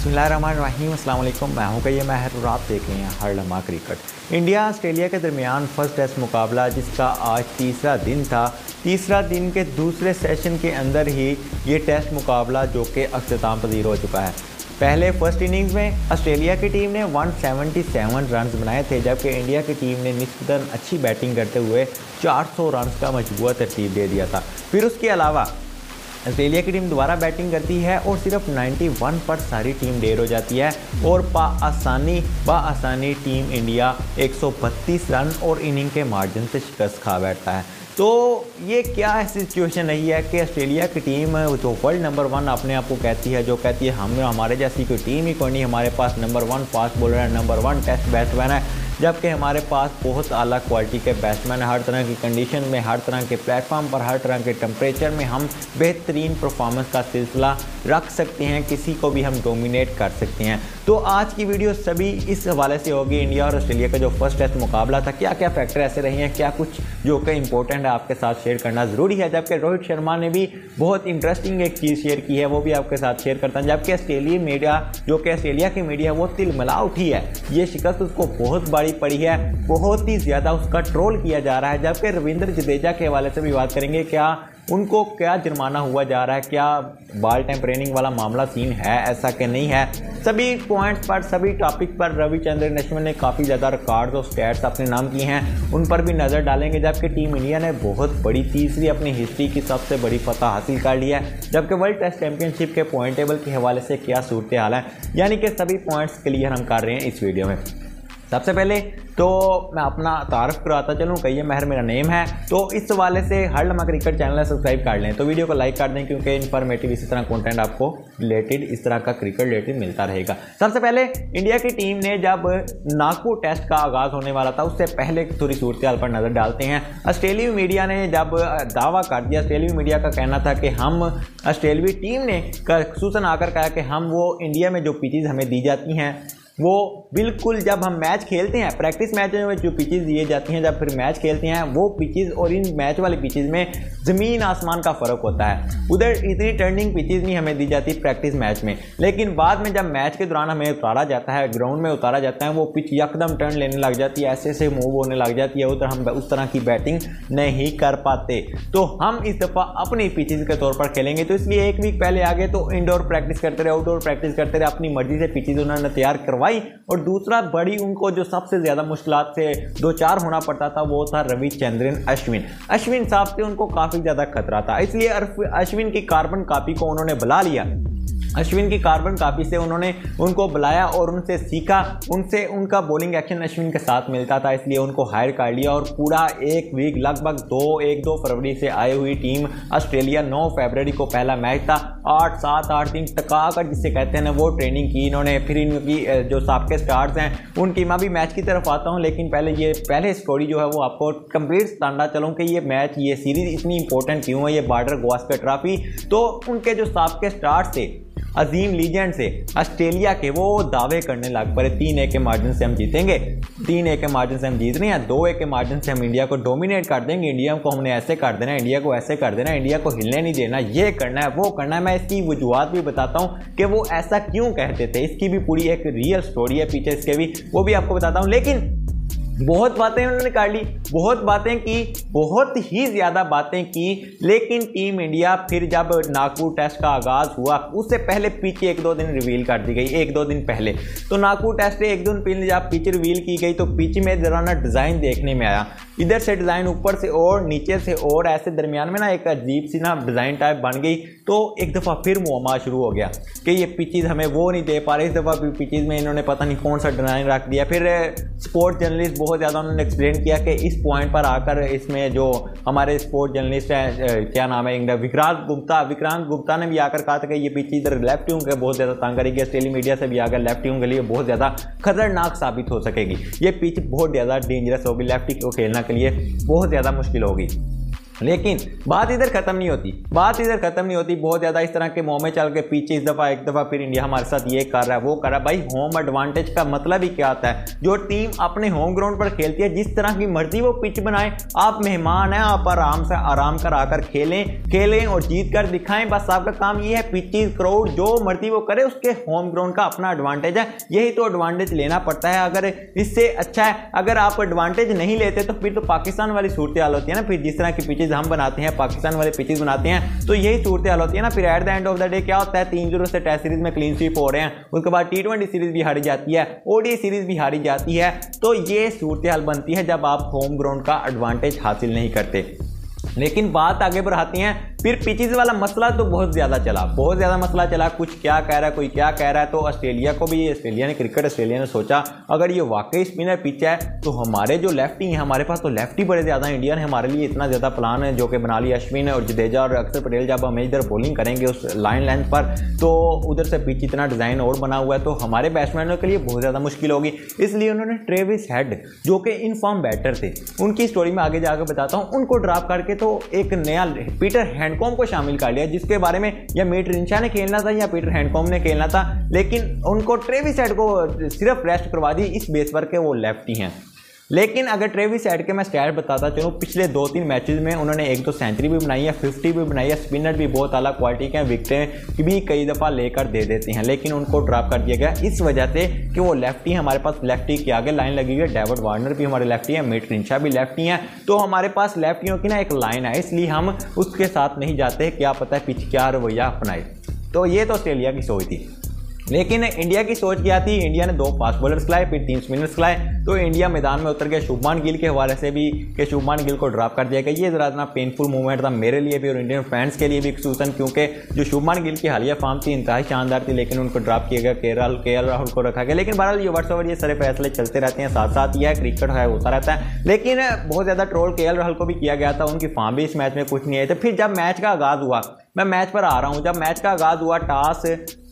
बिस्मिल्लाहिर्रहमानिर्रहीम, अस्सलाम वालेकुम। मैं हूं कई महर और आप देख रहे हैं हर लम्हा क्रिकेट। इंडिया ऑस्ट्रेलिया के दरमियान फर्स्ट टेस्ट मुकाबला जिसका आज तीसरा दिन था, तीसरा दिन के दूसरे सेशन के अंदर ही ये टेस्ट मुकाबला जो कि अख्ताम पजीर हो चुका है। पहले फर्स्ट इनिंग्स में ऑस्ट्रेलिया की टीम ने 177 रन बनाए थे, जबकि इंडिया की टीम ने निस्बतन अच्छी बैटिंग करते हुए 400 रन का मजबूआ तरतीब दे दिया था। फिर उसके अलावा ऑस्ट्रेलिया की टीम दोबारा बैटिंग करती है और सिर्फ 91 पर सारी टीम डेर हो जाती है और बाआसानी टीम इंडिया 132 रन और इनिंग के मार्जिन से शिकस्त खा बैठता है। तो ये क्या ऐसी सिचुएशन रही है कि ऑस्ट्रेलिया की टीम जो वर्ल्ड नंबर 1 अपने आप को कहती है, जो कहती है हमारे जैसी कोई टीम ही कोई नहीं, हमारे पास नंबर 1 फास्ट बॉलर है, नंबर 1 टेस्ट बैट्समैन है, जबकि हमारे पास बहुत आला क्वालिटी के बैट्समैन हर तरह की कंडीशन में, हर तरह के प्लेटफॉर्म पर, हर तरह के टेम्परेचर में हम बेहतरीन परफॉर्मेंस का सिलसिला रख सकते हैं, किसी को भी हम डोमिनेट कर सकते हैं। तो आज की वीडियो सभी इस हवाले से होगी। इंडिया और ऑस्ट्रेलिया का जो फर्स्ट टेस्ट मुकाबला था, क्या क्या फैक्टर ऐसे रहे हैं, क्या कुछ जो कि इंपॉर्टेंट है आपके साथ शेयर करना ज़रूरी है। जबकि रोहित शर्मा ने भी बहुत इंटरेस्टिंग एक चीज़ शेयर की है, वो भी आपके साथ शेयर करता है। जबकि ऑस्ट्रेलिया मीडिया जो कि ऑस्ट्रेलिया की मीडिया वो तिलमिला उठी है, ये शिकस्त उसको बहुत बड़ी पड़ी है, बहुत ही ज़्यादा उसका ट्रोल किया जा रहा है। जबकि रविंद्र जडेजा के हवाले से भी बात करेंगे, क्या उनको क्या जुर्माना हुआ जा रहा है, क्या बॉल टेम्परेनिंग वाला मामला सीन है, ऐसा कि नहीं है। सभी पॉइंट्स पर, सभी टॉपिक पर रविचंद्रन अश्विन ने काफ़ी ज़्यादा रिकॉर्ड्स और स्टैट्स अपने नाम किए हैं, उन पर भी नज़र डालेंगे। जबकि टीम इंडिया ने बहुत बड़ी तीसरी अपनी हिस्ट्री की सबसे बड़ी फतह हासिल कर ली है। जबकि वर्ल्ड टेस्ट चैंपियनशिप के पॉइंट टेबल के हवाले से क्या सूरत हाल है, यानी कि सभी पॉइंट्स क्लियर हम कर रहे हैं इस वीडियो में। सबसे पहले तो मैं अपना तारफ़ कराता चलूँ, कहिए महर मेरा नेम है। तो इस हवाले से हर लम्हा क्रिकेट चैनल सब्सक्राइब कर लें, तो वीडियो को लाइक कर दें, क्योंकि इन्फॉर्मेटिव इसी तरह कंटेंट आपको रिलेटेड इस तरह का क्रिकेट रिलेटेड मिलता रहेगा। सबसे पहले इंडिया की टीम ने जब नागपुर टेस्ट का आगाज़ होने वाला था, उससे पहले थोड़ी सूरत हाल पर नज़र डालते हैं। ऑस्ट्रेलियाई मीडिया ने जब दावा कर दिया, ऑस्ट्रेलियाई मीडिया का कहना था कि हम ऑस्ट्रेलियाई टीम ने खसूसन आकर कहा कि हम वो इंडिया में जो पिचेज़ हमें दी जाती हैं वो बिल्कुल जब हम मैच खेलते हैं, प्रैक्टिस मैच में जो पिचेस दिए जाती हैं, जब फिर मैच खेलते हैं वो पिचेस और इन मैच वाली पिचेस में ज़मीन आसमान का फ़र्क होता है। उधर इतनी टर्निंग पिचेस नहीं हमें दी जाती प्रैक्टिस मैच में, लेकिन बाद में जब मैच के दौरान हमें उतारा जाता है, ग्राउंड में उतारा जाता है, वो पिच यकदम टर्न लेने लग जाती है, ऐसे ऐसे मूव होने लग जाती है, उधर हम उस तरह की बैटिंग नहीं कर पाते। तो हम इस दफ़ा अपनी पिचेस के तौर पर खेलेंगे, तो इसलिए एक वीक पहले आगे तो इंडोर प्रैक्टिस करते रहे, आउटडोर प्रैक्टिस करते रहे, अपनी मर्जी से पिचेस उन्होंने तैयार करवाई। और दूसरा बड़ी उनको जो सबसे ज़्यादा मुश्किलात से दो चार होना पड़ता था वो था रविचंद्रन अश्विन साहब से उनको काफ़ी ज़्यादा खतरा था, इसलिए अश्विन की कार्बन कॉपी को उन्होंने बुला लिया। अश्विन की कार्बन कॉपी से उन्होंने उनको बुलाया और उनसे सीखा, उनसे उनका बॉलिंग एक्शन अश्विन के साथ मिलता था, इसलिए उनको हायर कर लिया। और पूरा एक वीक लगभग 1-2 फरवरी से आई हुई टीम ऑस्ट्रेलिया 9 फरवरी को पहला मैच था, 8-7-8 दिन टका कर जिसे कहते हैं ना, वो ट्रेनिंग की इन्होंने। फिर इनकी जो साबके स्टार्स हैं उनकी मैं भी मैच की तरफ आता हूँ, लेकिन पहले स्टोरी जो है वो आपको कंप्लीट बताना चलूँ कि ये मैच, ये सीरीज़ इतनी इंपॉर्टेंट क्यों है, ये बॉर्डर गवास्कर ट्रॉफी। तो उनके जो साबके स्टार्स थे, अजीम लीजेंड से ऑस्ट्रेलिया के, वो दावे करने लग पड़े 3-1 के मार्जिन से हम जीतेंगे, 3-1 के मार्जिन से हम जीत रहे हैं, 2-1 के मार्जिन से हम इंडिया को डोमिनेट कर देंगे, इंडिया को हमने ऐसे कर देना, इंडिया को ऐसे कर देना, इंडिया को हिलने नहीं देना, ये करना है, वो करना है। मैं इसकी वजूहत भी बताता हूँ कि वो ऐसा क्यों कहते थे, इसकी भी पूरी एक रियल स्टोरी है पीछे इसके भी, वो भी आपको बताता हूँ। लेकिन बहुत बातें उन्होंने कर ली, बहुत बातें की, बहुत ही ज़्यादा बातें की, लेकिन टीम इंडिया फिर जब नागपुर टेस्ट का आगाज़ हुआ उससे पहले पिच 1-2 दिन रिवील कर दी गई, 1-2 दिन पहले। तो नागपुर टेस्ट से 1 दिन पहले जब पिच रिवील की गई तो पिच में ज़रा ना डिज़ाइन देखने में आया, इधर से डिज़ाइन ऊपर से और नीचे से और ऐसे दरमियान में ना एक अजीब सी ना डिज़ाइन टाइप बन गई। तो एक दफ़ा फिर मुआमा शुरू हो गया कि ये पिचेज़ हमें वो नहीं दे पा रहे, इस दफ़ा भी पिचेज़ में इन्होंने पता नहीं कौन सा डिज़ाइन रख दिया। फिर स्पोर्ट्स जर्नलिस्ट बहुत ज़्यादा उन्होंने एक्सप्लेन किया कि इस पॉइंट पर आकर इसमें जो हमारे स्पोर्ट्स जर्नलिस्ट हैं, क्या नाम है इनका, विक्रांत गुप्ता ने भी आकर कहा था कि ये पिच इधर लेफ्ट विंग के बहुत ज़्यादा तंग करेगी, ऑस्ट्रेलिया मीडिया से भी आकर लेफ्ट विंग के लिए बहुत ज़्यादा खतरनाक साबित हो सकेगी, ये पिच बहुत ज़्यादा डेंजरस होगी, लेफ्टी को खेलने के लिए बहुत ज़्यादा मुश्किल होगी। लेकिन बात इधर खत्म नहीं होती, बहुत ज़्यादा इस तरह के मुँह में चल के पीछे एक दफ़ा फिर इंडिया हमारे साथ ये कर रहा है वो कर रहा है। भाई होम एडवांटेज का मतलब ही क्या होता है? जो टीम अपने होम ग्राउंड पर खेलती है, जिस तरह की मर्जी वो पिच बनाए, आप मेहमान हैं, आप आराम कर आकर खेलें और जीत कर दिखाएं। बस आपका काम ये है, पिचेस क्राउड जो मर्जी वो करे, उसके होम ग्राउंड का अपना एडवांटेज है, यही तो एडवांटेज लेना पड़ता है। अगर इससे अच्छा है अगर आप एडवांटेज नहीं लेते तो फिर तो पाकिस्तान वाली सूरत हाल होती है ना। फिर जिस तरह की पिचेज हम बनाते हैं, पाकिस्तान वाले पिचेस बनाते हैं, तो यही सूरत हाल होती है ना। फिर eight the end of the day क्या होता है, 3-0 से टेस्ट सीरीज में क्लीन स्वीप हो रहे हैं, उसके बाद T20 सीरीज भी हारी जाती है, ODI सीरीज भी हारी जाती है। तो ये सूरत हाल बनती है जब आप होम ग्राउंड का एडवांटेज हासिल नहीं करते। लेकिन बात आगे बढ़ाती हैं, फिर पिचेस वाला मसला तो बहुत ज़्यादा मसला चला, कुछ क्या कह रहा है, कोई क्या कह रहा है। तो ऑस्ट्रेलिया ने सोचा अगर ये वाकई स्पिनर पिच है तो हमारे जो लेफ्टी हैं, हमारे पास तो लेफ्टी बड़े ज़्यादा इंडियन है, हमारे लिए इतना ज़्यादा प्लान है जो कि बना लिया अश्विन और जडेजा और अक्षर पटेल। जब हम इधर बॉलिंग करेंगे उस लाइन लेंथ पर तो उधर से पिच इतना डिज़ाइन और बना हुआ है तो हमारे बैट्समैनों के लिए बहुत ज़्यादा मुश्किल होगी। इसलिए उन्होंने ट्रेविस हेड जो कि इन फॉर्म बैटर थे, उनकी स्टोरी में आगे जाकर बताता हूँ, उनको ड्रॉप करके तो एक नया पीटर हैंडकॉम्ब को शामिल कर लिया, जिसके बारे में या मेट रिंशा ने खेलना था या पीटर हैंडकॉम्ब ने खेलना था, लेकिन उनको ट्रेविस हेड को सिर्फ रेस्ट करवा दी इस बेस पर के वो लेफ्टी हैं। लेकिन अगर ट्रेविस हेड के मैं स्टैट बताता चलूँ, पिछले 2-3 मैचेस में उन्होंने 1-2 सेंचुरी भी बनाई है, 50 भी बनाई है, स्पिनर भी बहुत आला क्वालिटी के हैं, विकेटें भी कई दफ़ा लेकर दे देते हैं, लेकिन उनको ड्रॉप कर दिया गया इस वजह से कि वो लेफ्टी है। हमारे पास लेफ्टी के आगे लाइन लगी हुई है, डेविड वार्नर भी हमारे लेफ्टी है, मेट रिंशा भी लेफ्टी हैं, तो हमारे पास लेफ्टियों की ना एक लाइन है, इसलिए हम उसके साथ नहीं जाते, क्या पता है पिच क्या रवैया अपनाए। तो ये तो ऑस्ट्रेलिया की सोच थी। लेकिन इंडिया की सोच क्या थी, इंडिया ने 2 फास्ट बॉलर्स खिलाए, फिर 3 स्पिनर्स खिलाए, तो इंडिया मैदान में उतर गया। शुभमान गिल के हवाले से भी कि शुभमान गिल को ड्रॉप कर दिया गया, ये ज़रा इतना पेनफुल मूवमेंट था मेरे लिए भी और इंडियन फैंस के लिए भी खसूसन, क्योंकि जो शुभमान गिल की हालिया फॉर्म थी इंतहाई शानदार थी, लेकिन उनको ड्रॉप किया गया, KL राहुल को रखा गया। लेकिन बहरहाल ये वर्ष ओवर ये सारे फैसले चलते रहते हैं, साथ साथ यह क्रिकेट है होता रहता है। लेकिन बहुत ज़्यादा ट्रोल KL राहुल को भी किया गया था, उनकी फॉर्म भी इस मैच में कुछ नहीं आई थी। फिर जब मैच का आगाज़ हुआ, मैं मैच पर आ रहा हूँ, जब मैच का आगाज़ हुआ, टॉस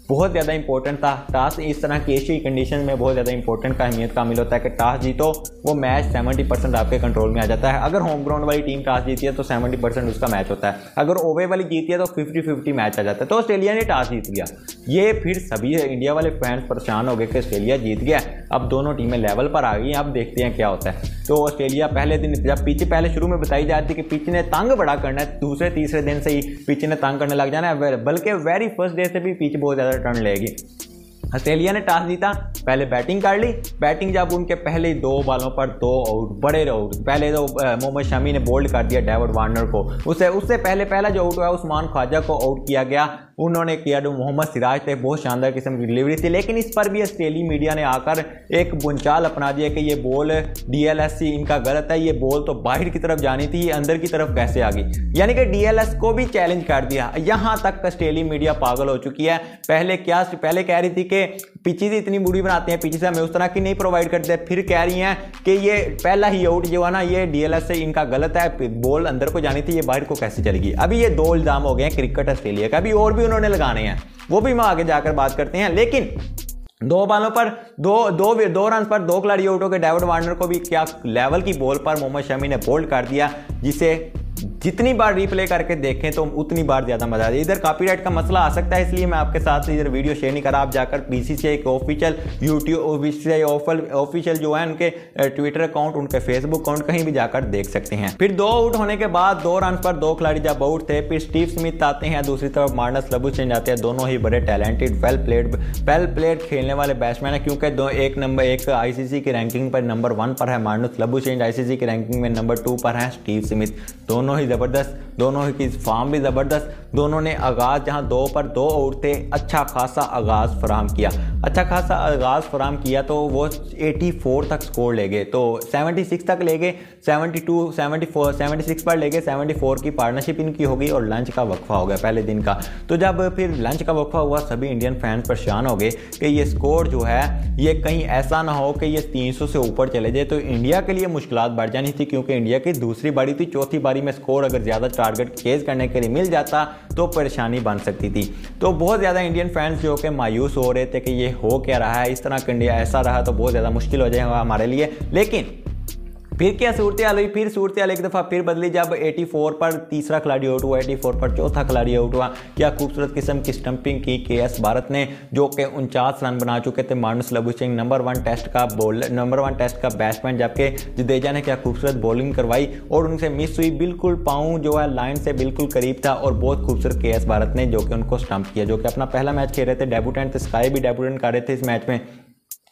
बहुत ज़्यादा इंपॉर्टेंट था। टॉस इस तरह की एशियाई कंडीशन में बहुत ज़्यादा इंपॉर्टेंट का अहमियत का हामिल होता है कि टॉस जीतो वो मैच 70% आपके कंट्रोल में आ जाता है। अगर होम ग्राउंड वाली टीम टॉस जीती है तो 70% उसका मैच होता है, अगर ओवे वाली जीती है तो 50-50 मैच आ जाता है। तो ऑस्ट्रेलिया ने टॉस जीत लिया, ये फिर सभी इंडिया वाले फैंस परेशान हो गए कि ऑस्ट्रेलिया जीत गया, अब दोनों टीमें लेवल पर आ गई हैं, अब देखते हैं क्या होता है। तो ऑस्ट्रेलिया पहले दिन जब पिच पहले शुरू में बताई जाती है कि पिच ने तंग बड़ा करना है, दूसरे-तीसरे दिन से ही पिच ने तंग करने लग जाना है, बल्कि वेरी फर्स्ट डे से भी पिच बहुत ज़्यादा टर्न लेगी। ऑस्ट्रेलिया ने टॉस जीता, पहले बैटिंग कर ली। बैटिंग जब उनके पहले 2 बॉलों पर 2 आउट, बड़े आउट, पहले तो मोहम्मद शमी ने बोल्ड कर दिया डेविड वार्नर को, उससे पहला जो आउट हुआ उस्मान ख्वाजा को आउट किया गया, उन्होंने किया जो मोहम्मद सिराज थे, बहुत शानदार किस्म की डिलीवरी थी। लेकिन इस पर भी ऑस्ट्रेलियाई मीडिया ने आकर एक बुंचाल अपना दिया कि ये बॉल DLS इनका गलत है, ये बॉल तो बाहर की तरफ जानी थी, ये अंदर की तरफ कैसे आ गई, यानी कि DLS को भी चैलेंज कर दिया। यहाँ तक ऑस्ट्रेलियाई मीडिया पागल हो चुकी है। पहले कह रही थी कि पिचेस इतनी बुरी बनाते हैं, पिचेस हमें उस तरह की नहीं प्रोवाइड करते, फिर कह रही हैं कि ये पहला ही आउट जो है ना ये DLS से इनका गलत है, बॉल अंदर को जानी थी, ये बाहर को कैसे चलेगी। अभी ये 2 इल्ज़ाम हो गए हैं क्रिकेट ऑस्ट्रेलिया का, अभी और भी उन्होंने लगाने हैं, वो भी हम आगे जाकर बात करते हैं। लेकिन 2 बॉलों पर 2 रन पर 2 खिलाड़ी आउट हो गए। डेविड वार्नर को भी क्या लेवल की बॉल पर मोहम्मद शमी ने बोल्ड कर दिया, जिसे जितनी बार रिप्ले करके देखें तो उतनी बार ज़्यादा मजा आ जाए। इधर कॉपीराइट का मसला आ सकता है, इसलिए मैं आपके साथ इधर वीडियो शेयर नहीं करा। आप जाकर BCCI के ऑफिशियल यूट्यूब, BCCI ऑफिशियल जो है उनके ट्विटर अकाउंट, उनके फेसबुक अकाउंट कहीं भी जाकर देख सकते हैं। फिर 2 आउट होने के बाद 2 रन पर 2 खिलाड़ी जब आउट थे, फिर स्टीव स्मिथ आते हैं, दूसरी तरफ मार्नस लबुशेन आते हैं। दोनों ही बड़े टैलेंटेड वेल प्लेड खेलने वाले बैट्समैन है, क्योंकि एक ICC की रैंकिंग पर नंबर 1 पर है मार्नस लबुशेन, ICC की रैंकिंग में नंबर 2 पर है स्टीव स्मिथ। दोनों ही ज़बरदस्त, दोनों की फॉर्म भी ज़बरदस्त। दोनों ने आगाज़ जहां 2 पर 2 आउट थे, अच्छा खासा आगाज़ फराहम किया तो वो 84 तक स्कोर ले गए, तो 76 तक ले गए, 72, 74, 76 पर ले गए, 74 की पार्टनरशिप इनकी हो गई और लंच का वक्फा हो गया पहले दिन का। तो जब फिर लंच का वक्फा हुआ, सभी इंडियन फैंस परेशान हो गए कि ये स्कोर जो है ये कहीं ऐसा ना हो कि ये 300 से ऊपर चले जाए, तो इंडिया के लिए मुश्किलात बढ़ जानी थी, क्योंकि इंडिया की दूसरी बारी थी, चौथी बारी में स्कोर अगर ज़्यादा टारगेट चेज करने के लिए मिल जाता तो परेशानी बन सकती थी। तो बहुत ज़्यादा इंडियन फैंस जो कि मायूस हो रहे थे कि ये हो क्या रहा है, इस तरह का इंडिया ऐसा रहा तो बहुत ज़्यादा मुश्किल हो जाएगा हमारे लिए। लेकिन फिर क्या सूरत हाल हुई, फिर सूरत हाल एक दफ़ा फिर बदली जब 84 पर तीसरा खिलाड़ी आउट हुआ, 84 पर चौथा खिलाड़ी आउट हुआ। क्या खूबसूरत किस्म की स्टंपिंग की KS भारत ने, जो कि 49 रन बना चुके थे। मार्नस लबुशेन नंबर 1 टेस्ट का बैट्समैन, जबकि जडेजा ने क्या खूबसूरत बॉलिंग करवाई और उनसे मिस हुई, बिल्कुल पाँव जो है लाइन से बिल्कुल करीब था और बहुत खूबसूरत KS भारत ने जो कि उनको स्टंप किया, जो कि अपना पहला मैच खेल रहे थे, डेब्यूटेंट थे, स्काई भी डेब्यूटेंट कर रहे थे इस मैच में।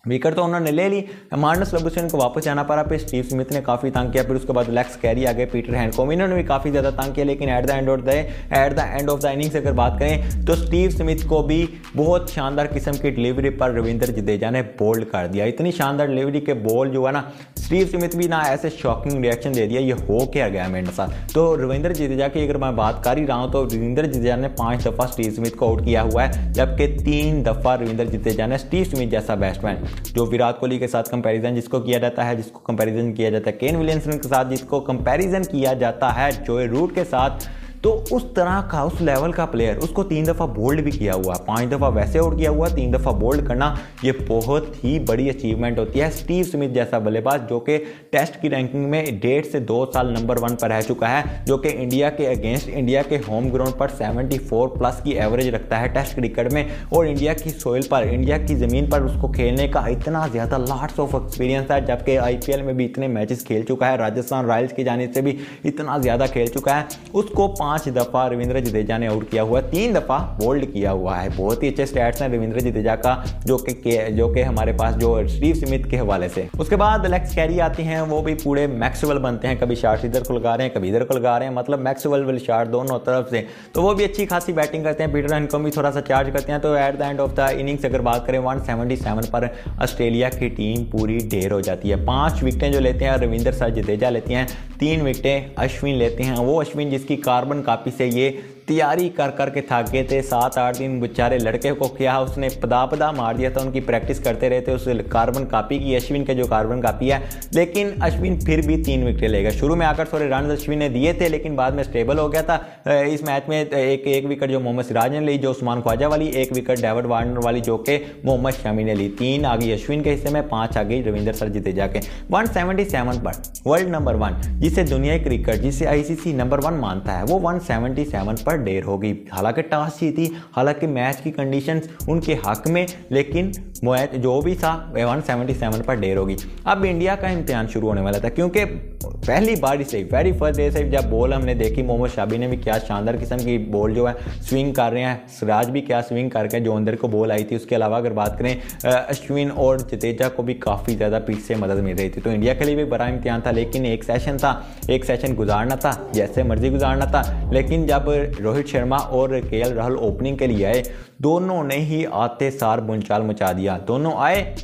विकेट तो उन्होंने ले ली, मार्नस लबुशेन को वापस जाना पड़ा, फिर स्टीव स्मिथ ने काफ़ी तंग किया, फिर उसके बाद लेक्स कैरी आ गए, पीटर हैंडकॉम्ब, इन्होंने भी काफ़ी ज़्यादा तंग किया। लेकिन eight the end of the innings अगर बात करें तो स्टीव स्मिथ को भी बहुत शानदार किस्म की डिलीवरी पर रविंद्र जडेजा ने बोल्ड कर दिया। इतनी शानदार डिलीवरी के बॉल जो है ना, स्टीव स्मिथ भी ना ऐसे शॉकिंग रिएक्शन दे दिया, ये हो क्या गया मेरे साथ। तो रविंद्र जडेजा की अगर मैं बात कर ही रहा हूँ तो रविंद्र जडेजा ने 5 दफ़ा स्टीव स्मिथ को आउट किया हुआ है, जबकि 3 दफ़ा रविंद्र जडेजा ने स्टीव स्मिथ जैसा बैट्समैन, जो विराट कोहली के साथ कंपैरिजन जिसको किया जाता है, केन विलियमसन के साथ जिसको कंपैरिजन किया जाता है जोए रूट के साथ, तो उस तरह का उस लेवल का प्लेयर उसको 3 दफ़ा बोल्ड भी किया हुआ, 5 दफ़ा वैसे आउट किया हुआ, 3 दफ़ा बोल्ड करना ये बहुत ही बड़ी अचीवमेंट होती है। स्टीव स्मिथ जैसा बल्लेबाज जो कि टेस्ट की रैंकिंग में 1.5 से 2 साल नंबर 1 पर रह चुका है, जो कि इंडिया के अगेंस्ट इंडिया के होम ग्राउंड पर 74 प्लस की एवरेज रखता है टेस्ट क्रिकेट में, और इंडिया की सोइल पर, इंडिया की ज़मीन पर उसको खेलने का इतना ज़्यादा लॉट्स ऑफ एक्सपीरियंस है, जबकि IPL में भी इतने मैचेस खेल चुका है, राजस्थान रॉयल्स की जानिब से भी इतना ज़्यादा खेल चुका है। उसको 5 दफ़ा रविंद्र जडेजा ने आउट किया हुआ, 3 दफ़ा बोल्ड किया हुआ है। बहुत ही अच्छे स्टैट्स हैं रविंद्र जडेजा का, जो कि हमारे पास जो स्टीव स्मिथ के हवाले से। उसके बाद लेक्स कैरी आती हैं, वो भी पूरे मैक्सवेल बनते हैं, कभी शॉट इधर को लगा रहे हैं, कभी इधर को लगा रहे हैं, मतलब मैक्सवेल वाले शॉट दोनों तरफ से, तो वो भी अच्छी खासी बैटिंग करते हैं। पीटर हैंडकॉम्ब भी थोड़ा सा चार्ज करते हैं। तो eight the end of the innings अगर बात करें 177 पर ऑस्ट्रेलिया की टीम पूरी ढेर हो जाती है। 5 विकेटें जो लेते हैं रविंद्र जडेजा लेते हैं, 3 विकेटें अश्विन लेते हैं, वो अश्विन जिसकी कार्बन कॉपी से ये तैयारी कर करके थक गए थे। 7-8 दिन बेचारे लड़के को क्या उसने पदा मार दिया था, उनकी प्रैक्टिस करते रहे थे उस कार्बन कॉपी की, अश्विन के जो कार्बन कॉपी है। लेकिन अश्विन फिर भी 3 विकेट लेगा। शुरू में आकर थोड़े रन अश्विन ने दिए थे, लेकिन बाद में स्टेबल हो गया था। इस मैच में एक विकेट जो मोहम्मद सिराज ने ली, जो उस्मान ख्वाजा वाली, 1 विकेट डेविड वार्नर वाली जो कि मोहम्मद शमी ने ली। 3 आ गई अश्विन के हिस्से में, 5 आ गई रविंद्र जडेजा के। 177 पर वर्ल्ड नंबर 1 जिसे दुनिया क्रिकेट, जिसे ICC नंबर 1 मानता है, वो 177 पर ढेर होगी। हालांकि टॉस जीती, हालांकि मैच की कंडीशंस उनके हक में, लेकिन मैच जो भी था 177 पर ढेर होगी। अब इंडिया का इम्तिहान शुरू होने वाला था, क्योंकि पहली बार से वेरी फर्स्ट डे से जब बॉल हमने देखी, मोहम्मद शाबी ने भी क्या शानदार किस्म की बॉल जो है स्विंग कर रहे हैं, सिराज भी क्या स्विंग करके जो अंदर को बॉल आई थी। उसके अलावा अगर बात करें अश्विन और जडेजा को भी काफ़ी ज़्यादा पीछ से मदद मिल रही थी। तो इंडिया के लिए भी बड़ा इम्तिहान था, लेकिन एक सेशन था, एक सेशन गुजारना था, जैसे मर्जी गुजारना था। लेकिन जब रोहित शर्मा और KL राहुल ओपनिंग के लिए आए, दोनों ने ही आते सार बुनचाल मचा दिया। दोनों आए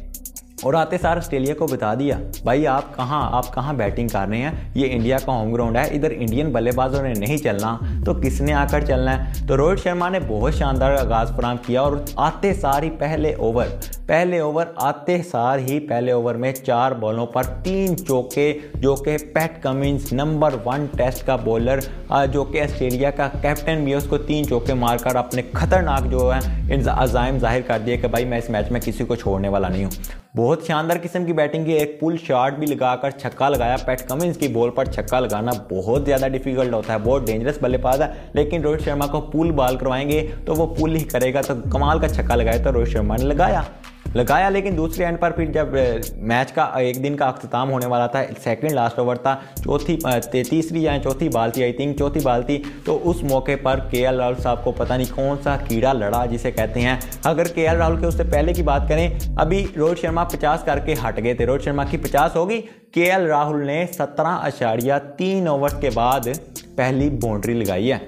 और आते सार ऑस्ट्रेलिया को बता दिया, भाई आप कहाँ बैटिंग कर रहे हैं, ये इंडिया का होम ग्राउंड है, इधर इंडियन बल्लेबाजों ने नहीं चलना तो किसने आकर चलना है। तो रोहित शर्मा ने बहुत शानदार आगाज़ फराहम किया और आते सार ही पहले ओवर में 4 बॉलों पर 3 चौके, जो कि पैट कमिंस नंबर 1 टेस्ट का बॉलर, जो कि ऑस्ट्रेलिया का कैप्टन भी है, उसको 3 चौके मारकर अपने खतरनाक जो है अज़ाइम जाहिर कर दिए कि भाई मैं इस मैच में किसी को छोड़ने वाला नहीं हूँ। बहुत शानदार किस्म की बैटिंग की, एक पुल शॉट भी लगाकर छक्का लगाया। पैट कमिंस की बॉल पर छक्का लगाना बहुत ज़्यादा डिफिकल्ट होता है, बहुत डेंजरस बल्लेबाज है, लेकिन रोहित शर्मा को पुल बॉल करवाएंगे तो वो पुल ही करेगा। तो कमाल का छक्का लगाया तो रोहित शर्मा ने लगाया। लेकिन दूसरे एंड पर फिर जब मैच का एक दिन का अख्ताम होने वाला था, सेकंड लास्ट ओवर था, तीसरी या चौथी बाल थी, आई थिंक चौथी बाल थी, तो उस मौके पर KL राहुल साहब को पता नहीं कौन सा कीड़ा लड़ा जिसे कहते हैं। अगर KL राहुल के उससे पहले की बात करें, अभी रोहित शर्मा 50 करके हट गए थे, रोहित शर्मा की 50 होगी, KL राहुल ने 17.3 ओवर के बाद पहली बाउंड्री लगाई है।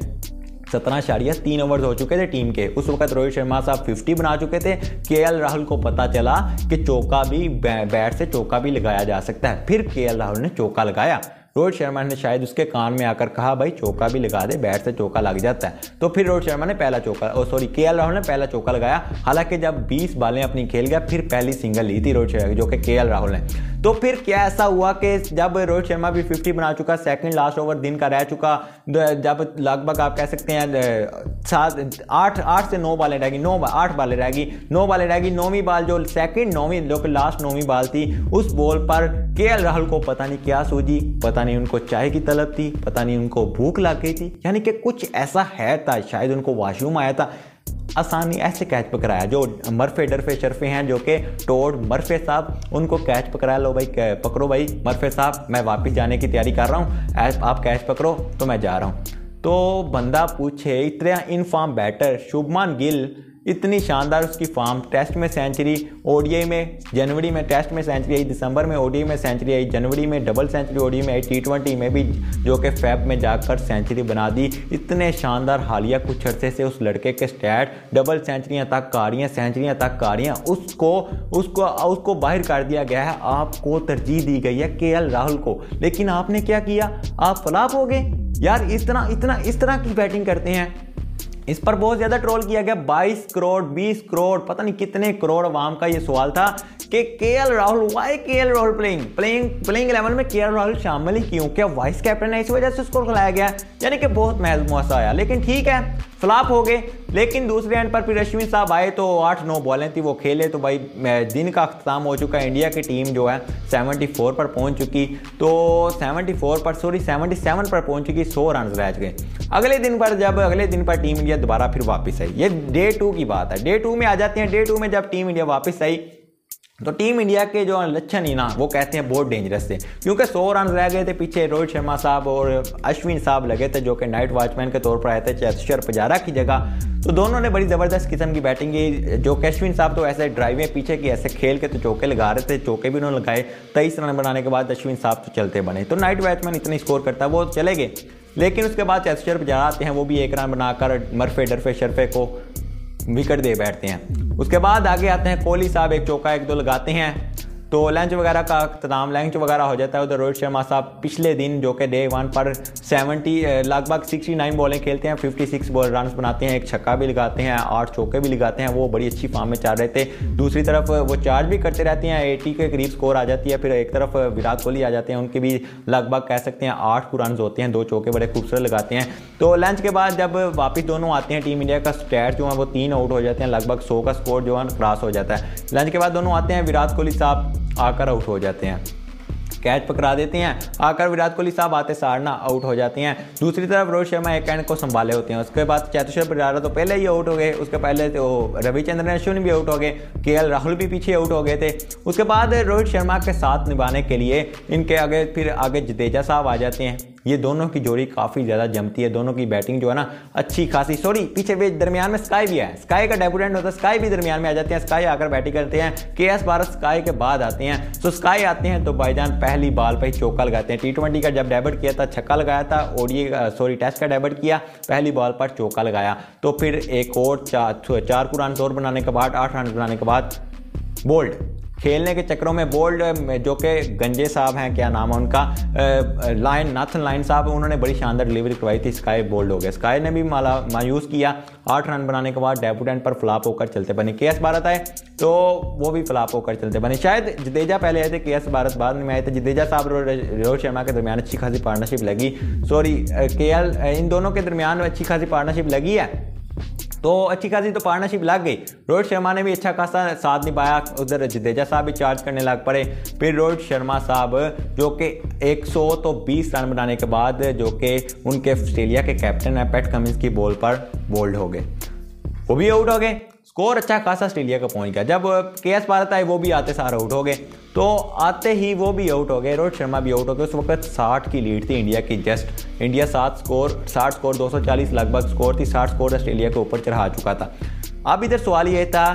17.3 ओवर हो चुके थे टीम के। उस वक्त रोहित शर्मा साहब 50 बना चुके थे। KL राहुल को पता चला कि चौका भी, बैट से चौका भी लगाया जा सकता है। फिर KL राहुल ने चौका लगाया। रोहित शर्मा ने शायद उसके कान में आकर कहा, भाई चौका भी लगा दे, बैट से चौका लग जाता है। तो फिर रोहित शर्मा ने KL राहुल ने पहला चौका लगाया। हालांकि जब 20 बालें अपनी खेल गया, फिर पहली सिंगल ली थी रोहित शर्मा, जो कि KL राहुल ने। तो फिर क्या ऐसा हुआ कि जब रोहित शर्मा भी 50 बना चुका, सेकंड लास्ट ओवर दिन का रह चुका, जब लगभग आप कह सकते हैं 8 से 9 बालें रह गई, 8 बालें रह गई, 9 बालें रह गई, 9वीं बाल जो सेकंड 9वीं जो कि लास्ट 9वीं बाल थी, उस बॉल पर केएल राहुल को पता नहीं क्या सूझी, पता नहीं उनको चाय की तलब थी, पता नहीं उनको भूख लग गई थी, यानी कि कुछ ऐसा है था, शायद उनको वॉशरूम आया था, आसानी ऐसे कैच पकड़ाया। जो मरफे डरफे शरफे हैं जो कि टोड मरफे साहब, उनको कैच पकड़ाया, लो भाई पकड़ो भाई मरफे साहब, मैं वापस जाने की तैयारी कर रहा हूँ, आप कैच पकड़ो तो मैं जा रहा हूँ। तो बंदा पूछे, इतना in form batter Shubman Gill, इतनी शानदार उसकी फॉर्म, टेस्ट में सेंचुरी, ओडीआई में जनवरी में टेस्ट में सेंचुरी आई, दिसंबर में ओडीआई में सेंचुरी आई, जनवरी में डबल सेंचुरी ओडीआई में आई, टी20 में भी जो कि फेब में जाकर सेंचुरी बना दी। इतने शानदार हालिया कुछ अरसे से उस लड़के के स्टैट, डबल सेंचुरियाँ तक आ रही हैं, सेंचुरियाँ तक आ रही हैं, उसको बाहर कर दिया गया है। आपको तरजीह दी गई है केएल राहुल को, लेकिन आपने क्या किया, आप फ्लॉप हो गए यार। इस तरह की बैटिंग करते हैं। इस पर बहुत ज़्यादा ट्रोल किया गया, 22 करोड़ 20 करोड़ पता नहीं कितने करोड़ आवाम का ये सवाल था कि KL Rahul, why KL Rahul playing 11 में केएल राहुल शामिल ही क्यों, क्या वाइस कैप्टन है इस वजह से उसको खिलाया गया, यानी कि बहुत महज मुआसा आया। लेकिन ठीक है, फ्लॉप हो गए। लेकिन दूसरे एंड पर फिर अश्विन साहब आए तो 8-9 बॉलें थी, वो खेले तो भाई दिन का अख्ताम हो चुका है। इंडिया की टीम जो है 74 पर पहुंच चुकी, तो 77 पर पहुंच चुकी, 100 रन रह गए। अगले दिन पर टीम इंडिया दोबारा फिर वापस आई। ये डे 2 की बात है, डे 2 में आ जाते हैं। डे 2 में जब टीम इंडिया वापस आई तो टीम इंडिया के जो लक्षण ही ना, वो कहते हैं बहुत डेंजरस थे, क्योंकि 100 रन रह गए थे पीछे। रोहित शर्मा साहब और अश्विन साहब लगे थे जो कि नाइट वॉचमैन के तौर पर आए थे चेतेश्वर पुजारा की जगह। तो दोनों ने बड़ी ज़बरदस्त किस्म की बैटिंग की। जो कि अश्विन साहब तो ऐसे ड्राइवें पीछे की ऐसे खेल के तो चौके लगा रहे थे, चौके भी उन्होंने लगाए। 23 रन बनाने के बाद अश्विन साहब तो चलते बने, तो नाइट वॉचमैन इतनी स्कोर करता है वो चले गए। लेकिन उसके बाद चेतेश्वर पुजारा आते हैं, वो भी 1 रन बनाकर मरफे डरफे शरफे को विकेट दे बैठते हैं। उसके बाद आगे आते हैं कोहली साहब, एक चौका 1-2 लगाते हैं, तो लंच वगैरह का अख्ताम, लंच वगैरह हो जाता है। उधर रोहित शर्मा साहब पिछले दिन जो कि डे 1 पर 70 लगभग 69 बॉलें खेलते हैं, 56 बॉल रन बनाते हैं, एक छक्का भी लगाते हैं, 8 चौके भी लगाते हैं। वो बड़ी अच्छी फॉर्म में चल रहे थे। दूसरी तरफ वो चार्ज भी करते रहते हैं, 80 के करीब स्कोर आ जाती है। फिर एक तरफ विराट कोहली आ जाते हैं, उनके भी लगभग कह सकते हैं 8 रन होते हैं, 2 चौके बड़े खूबसूरत लगाते हैं। तो लंच के बाद जब वापस दोनों आते हैं, टीम इंडिया का स्टैट जो है वो 3 आउट हो जाते हैं, लगभग 100 का स्कोर जो है क्रॉस हो जाता है। लंच के बाद दोनों आते हैं, विराट कोहली साहब आकर आउट हो जाते हैं, कैच पकड़ा देते हैं। आकर विराट कोहली साहब आते सारना आउट हो जाते हैं। दूसरी तरफ रोहित शर्मा एक एंड को संभाले होते हैं। उसके बाद चेतेश्वर पुजारा तो पहले ही आउट हो गए, उसके पहले तो रविचंद्रन अश्विन भी आउट हो गए, केएल राहुल भी पीछे आउट हो गए थे। उसके बाद रोहित शर्मा के साथ निभाने के लिए इनके आगे जडेजा साहब आ जाते हैं। ये दोनों की जोड़ी काफ़ी ज़्यादा जमती है, दोनों की बैटिंग जो है ना अच्छी खासी। पीछे भी दरमियान में स्काई भी है, स्काई का डेब्यूटेंट होता है, स्काई भी दरमियान में आ जाते हैं। स्काई आकर बैटिंग करते हैं, केएस भारत स्काई के बाद आते हैं। तो स्काई आते हैं तो भाईजान पहली बॉल पर ही चौका लगाते हैं। टी20 का जब डेब्यूट किया था छक्का लगाया था, टेस्ट का डेब्यूट किया, पहली बॉल पर चौका लगाया। तो फिर एक और 4 रन और बनाने के बाद 8 रन बनाने के बाद बोल्ड खेलने के चक्करों में बोल्ड जो कि गंजे साहब हैं, क्या नाम है उनका, नाथन लाइन साहब, उन्होंने बड़ी शानदार डिलीवरी करवाई थी। स्काई बोल्ड हो गया, स्काई ने भी मायूस किया। 8 रन बनाने के बाद डेब्यूटेंट पर फ्लॉप होकर चलते बने। केएस भारत आए तो वो भी फ्लॉप होकर चलते बने। शायद जडेजा पहले आए थे, केएस भारत बाद में आए थे। जडेजा साहब रोहित शर्मा के दरमियान अच्छी खासी पार्टनरशिप लगी, केएल इन दोनों के दरमियान अच्छी खासी पार्टनरशिप लगी है, तो अच्छी खासी तो पार्टनरशिप लग गई। रोहित शर्मा ने भी अच्छा खासा साथ निभाया, उधर जडेजा साहब भी चार्ज करने लग पड़े। फिर रोहित शर्मा साहब जो कि 120 रन बनाने के बाद जो कि उनके ऑस्ट्रेलिया के कैप्टन है पैट कमिंस की बॉल पर बोल्ड हो गए, वो भी आउट हो गए। स्कोर अच्छा खासा ऑस्ट्रेलिया का पहुंच गया। जब केएस भारत आए वो भी आते सारे आउट हो गए, तो आते ही वो भी आउट हो गए, रोहित शर्मा भी आउट हो गए। उस वक्त 60 की लीड थी इंडिया की, जस्ट इंडिया 60 स्कोर 240 लगभग स्कोर थी, 60 स्कोर ऑस्ट्रेलिया के ऊपर चढ़ा चुका था। अब इधर सवाल ये था,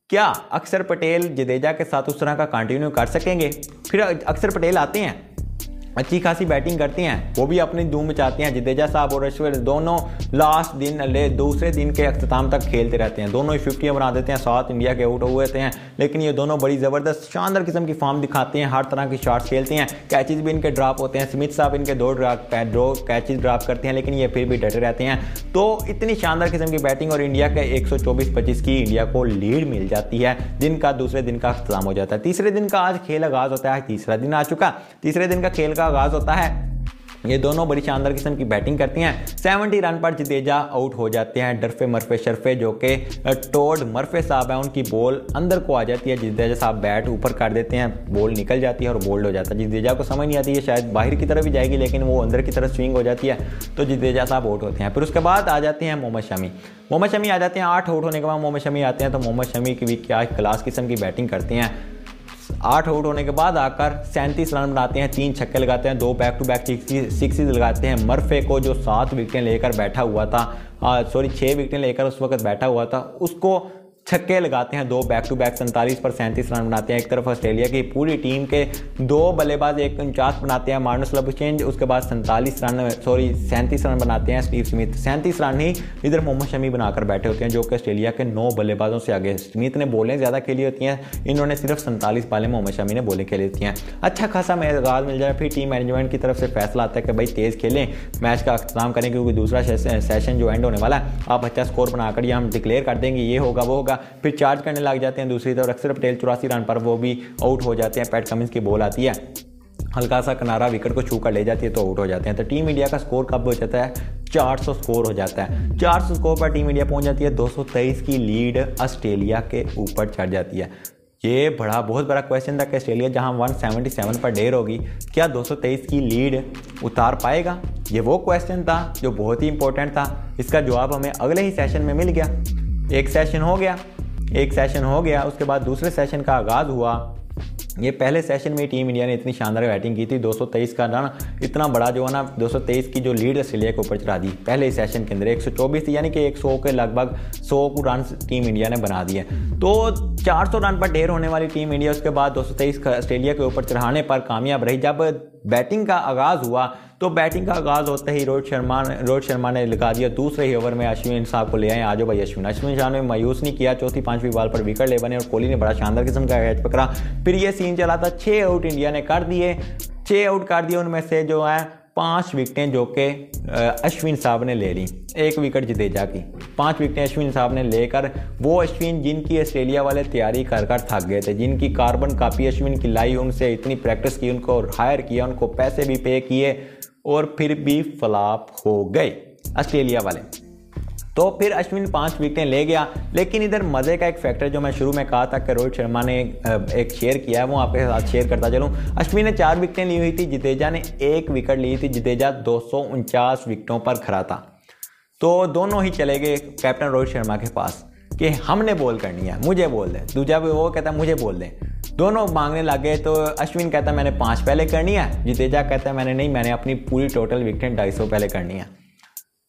क्या अक्षर पटेल जडेजा के साथ उस तरह का कंटिन्यू कर सकेंगे? फिर अक्षर पटेल आते हैं, अच्छी खासी बैटिंग करती हैं, वो भी अपनी धूम मचाती हैं। जडेजा साहब और अश्विन दोनों लास्ट दिन दूसरे दिन के अख्ताम तक खेलते रहते हैं, दोनों ही 50 बना देते हैं। 7 इंडिया के आउट हुए थे हैं, लेकिन ये दोनों बड़ी ज़बरदस्त शानदार किस्म की फॉर्म दिखाते हैं, हर तरह की शॉट्स खेलते हैं। कैचेज भी इनके ड्रॉप होते हैं, स्मिथ साहब इनके दो कैचेज ड्रॉप करते हैं, लेकिन ये फिर भी डटे रहते हैं। तो इतनी शानदार किस्म की बैटिंग और इंडिया के 124-25 की इंडिया को लीड मिल जाती है, दिन का दूसरे दिन का अख्ताम हो जाता है। तीसरे दिन का आज खेल आगाज़ होता है, तीसरा दिन आ चुका, तीसरे दिन का खेल का आगाज़ होता है। ये दोनों बड़ी शानदार किस्म की बैटिंग करती हैं। 70 रन पर जडेजा आउट हो जाते हैं। डरफे मरफे शरफे जो कि टोड मरफे साहब हैं, उनकी बॉल अंदर को आ जाती है। जडेजा साहब बैट ऊपर कर देते हैं, बॉल निकल जाती है और बोल्ड हो जाता है। जडेजा को समझ नहीं आती है, शायद बाहर की तरफ ही जाएगी, लेकिन वो अंदर की तरफ स्विंग हो जाती है, तो जडेजा साहब आउट होते हैं। फिर उसके बाद आ जाते हैं मोहम्मद शमी। मोहम्मद शमी आ जाते हैं 8 आउट होने के बाद मोहम्मद शमी आते हैं। तो मोहम्मद शमी की भी क्या क्लास किस्म की बैटिंग करते हैं। 8 आउट होने के बाद आकर 37 रन बनाते हैं, 3 छक्के लगाते हैं, 2 बैक टू बैक सिक्सेस लगाते हैं। मरफे को जो 7 विकेटें लेकर बैठा हुआ था, 6 विकेटें लेकर उस वक्त बैठा हुआ था, उसको छक्के लगाते हैं, 2 बैक टू बैक 47 पर 37 रन बनाते हैं। एक तरफ ऑस्ट्रेलिया की पूरी टीम के 2 बल्लेबाज 149 बनाते हैं, मार्नस लबुशेन, उसके बाद 37 रन बनाते हैं स्टीव स्मिथ। 37 रन ही इधर मोहम्मद शमी बनाकर बैठे होते हैं, जो कि ऑस्ट्रेलिया के 9 बल्लेबाजों से आगे। स्मिथ ने बॉलें ज़्यादा खेली होती हैं, इन्होंने सिर्फ 47 बालें, मोहम्मद शमी ने बॉलें खेली होती हैं। अच्छा खासा आगाज़ मिल जाए, फिर टीम मैनेजमेंट की तरफ से फैसला आता है कि भाई तेज़ खेलें, मैच का अख्ताम करें, क्योंकि दूसरा सेशन जो एंड होने वाला है, आप अच्छा स्कोर बनाकर ये हम डिक्लेयर कर देंगे, ये होगा वो होगा। फिर चार्ज करने लग जाते हैं दूसरी तरफ। अक्षर पटेल 84 रन पर वो भी आउट हो जाते हैं। पैट कमिंस की बॉल आती है, हल्का सा किनारा विकेट को छू कर ले जाती है, तो आउट हो जाते हैं। तो टीम इंडिया का स्कोर कब हो जाता है? 400 स्कोर हो जाता है। 400 स्कोर पर टीम इंडिया पहुंच जाती है। 223 की लीड ऑस्ट्रेलिया के ऊपर चढ़ जाती है। ये बहुत बड़ा क्वेश्चन था कि ऑस्ट्रेलिया जहां 177 पर ढेर होगी, क्या 223 की लीड उतार पाएगा? ये वो क्वेश्चन था जो बहुत ही इंपॉर्टेंट था। इसका जवाब हमें अगले ही सेशन में मिल गया। एक सेशन हो गया, उसके बाद दूसरे सेशन का आगाज़ हुआ। ये पहले सेशन में टीम इंडिया ने इतनी शानदार बैटिंग की थी, 223 का रन, इतना बड़ा जो है ना 223 की जो लीड ऑस्ट्रेलिया के ऊपर चढ़ा दी पहले ही सेशन के अंदर। 124 थी, यानी कि 100 के लगभग 100 रन टीम इंडिया ने बना दिए। तो 400 रन पर ढेर होने वाली टीम इंडिया उसके बाद 223 ऑस्ट्रेलिया के ऊपर चढ़ाने पर कामयाब रही। जब बैटिंग का आगाज़ हुआ तो बैटिंग का आगाज़ होते ही रोहित शर्मा ने लगा दिया दूसरे ही ओवर में। अश्विन साहब को ले आए, आजो भाई अश्विन साहब ने मायूस नहीं किया, चौथी 5वीं बॉल पर विकेट ले बने और कोहली ने बड़ा शानदार किस्म का कैच पकड़ा। फिर ये सीन चला था, 6 आउट इंडिया ने कर दिए, 6 आउट कर दिए, उनमें से जो है 5 विकेटें जो कि अश्विन साहब ने ले ली, 1 विकेट जडेजा की, 5 विकेटें अश्विन साहब ने लेकर, वो अश्विन जिनकी ऑस्ट्रेलिया वाले तैयारी कर थक गए थे, जिनकी कार्बन कापी अश्विन की लाई, उनसे इतनी प्रैक्टिस की, उनको हायर किया, उनको पैसे भी पे किए और फिर भी फ्लॉप हो गए ऑस्ट्रेलिया वाले। तो फिर अश्विन 5 विकेटें ले गया। लेकिन इधर मज़े का एक फैक्टर जो मैं शुरू में कहा था कि रोहित शर्मा ने एक शेयर किया है, वो आपके साथ शेयर करता चलूँ। अश्विन ने 4 विकेटें ली हुई थी, जडेजा ने 1 विकेट ली थी। जडेजा 249 विकेटों पर खड़ा था। तो दोनों ही चले गए कैप्टन रोहित शर्मा के पास कि हमने बॉल करनी है, मुझे बोल दें। दूजा भी वो कहता है मुझे बोल दें। दोनों मांगने लगे। तो अश्विन कहता है मैंने 5 पहले करनी है, जडेजा कहता है मैंने अपनी पूरी टोटल विकेट 250 पहले करनी है।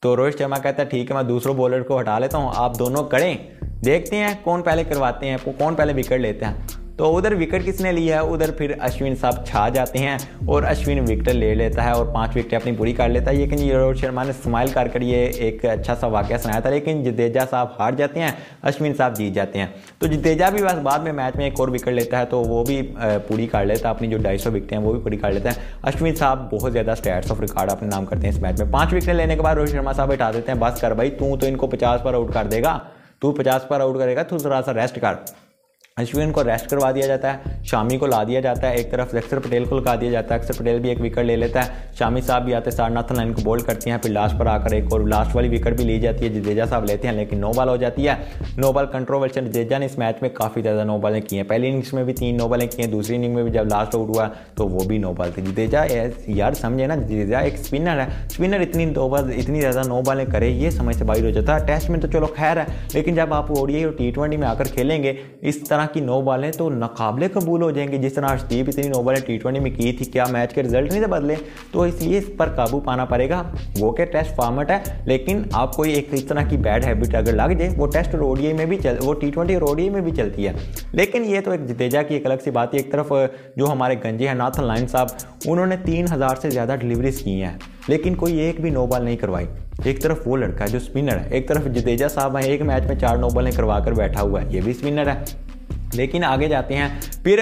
तो रोहित शर्मा कहता है ठीक है, मैं दूसरों बॉलर को हटा लेता हूँ, आप दोनों करें, देखते हैं कौन पहले करवाते हैं, कौन पहले विकेट लेते हैं। तो उधर विकेट किसने लिया है? उधर फिर अश्विन साहब छा जाते हैं और अश्विन विकेट ले लेता है और 5 विकेट अपनी पूरी कर लेता है। लेकिन ये रोहित शर्मा ने स्माइल कर ये एक अच्छा सा वाकया सुनाया था। लेकिन जडेजा साहब हार जाते हैं, अश्विन साहब जीत जाते हैं। तो जडेजा भी बस बाद में मैच में एक और विकेट लेता है, तो वो भी पूरी कर लेता है, अपनी जो 250 विकेट हैं वो भी पूरी कर लेता है। अश्विन साहब बहुत ज़्यादा स्टैट्स ऑफ रिकॉर्ड अपने नाम करते हैं इस मैच में। 5 विकेट लेने के बाद रोहित शर्मा साहब बैठा देते हैं, बस कर भाई, तू तो इनको 50 पर आउट कर देगा, तू 50 पर आउट करेगा, तू थोड़ा सा रेस्ट कर। अश्विन को रेस्ट करवा दिया जाता है, शामी को ला दिया जाता है, एक तरफ अक्षर पटेल को लगा दिया जाता है। अक्षर पटेल भी 1 विकेट ले लेता है, शामी साहब भी आते साथ नाथन लाइन को बोल्ड करती हैं। फिर लास्ट पर आकर एक और लास्ट वाली विकेट भी ली जाती है, जडेजा साहब लेते हैं, लेकिन 9 बॉल हो जाती है। 9 बॉल कंट्रोवर्शियल। जडेजा ने इस मैच में काफ़ी ज़्यादा 9 बॉलें की हैं। पहली इनिंग्स में भी 3 9 बॉलें की हैं, दूसरी इनिंग में भी जब लास्ट आउट हुआ तो वो भी 9 बॉल थी। जडेजा यार समझे ना, जडेजा एक स्पिनर है, स्पिनर इतनी ज़्यादा 9 बॉलें करे, ये समझ से बाहर हो जाता है। टेस्ट में तो चलो खैर है, लेकिन जब आप ओडीआई और T20 में आकर खेलेंगे, इस तरह की 9 बॉलें तो नाकाबिले कबूल हो जाएंगी। जिस तरह अर्शदीप इतनी 9 बॉलें T20 में की थी, क्या मैच के रिजल्ट नहीं थे बदले? तो इसलिए इस पर काबू पाना पड़ेगा। वो के टेस्ट फॉर्मेट है, लेकिन आपको एक इस तरह की बैड हैबिट अगर लग जाए, वो टेस्ट और ओडीआई में भी वो T20 और ओडीआई में भी चलती है। लेकिन ये तो एक जडेजा की एक अलग सी बात है। एक तरफ जो हमारे गंजे हैं नाथन लायन साहब, उन्होंने 3000 से ज़्यादा डिलीवरीज की हैं, लेकिन कोई एक भी 9 बॉल नहीं करवाई। एक तरफ वो लड़का है जो स्पिनर है, एक तरफ जडेजा साहब है, एक मैच में 4 9 बॉलें करवा कर बैठा हुआ है, ये भी स्पिनर है। लेकिन आगे जाते हैं, फिर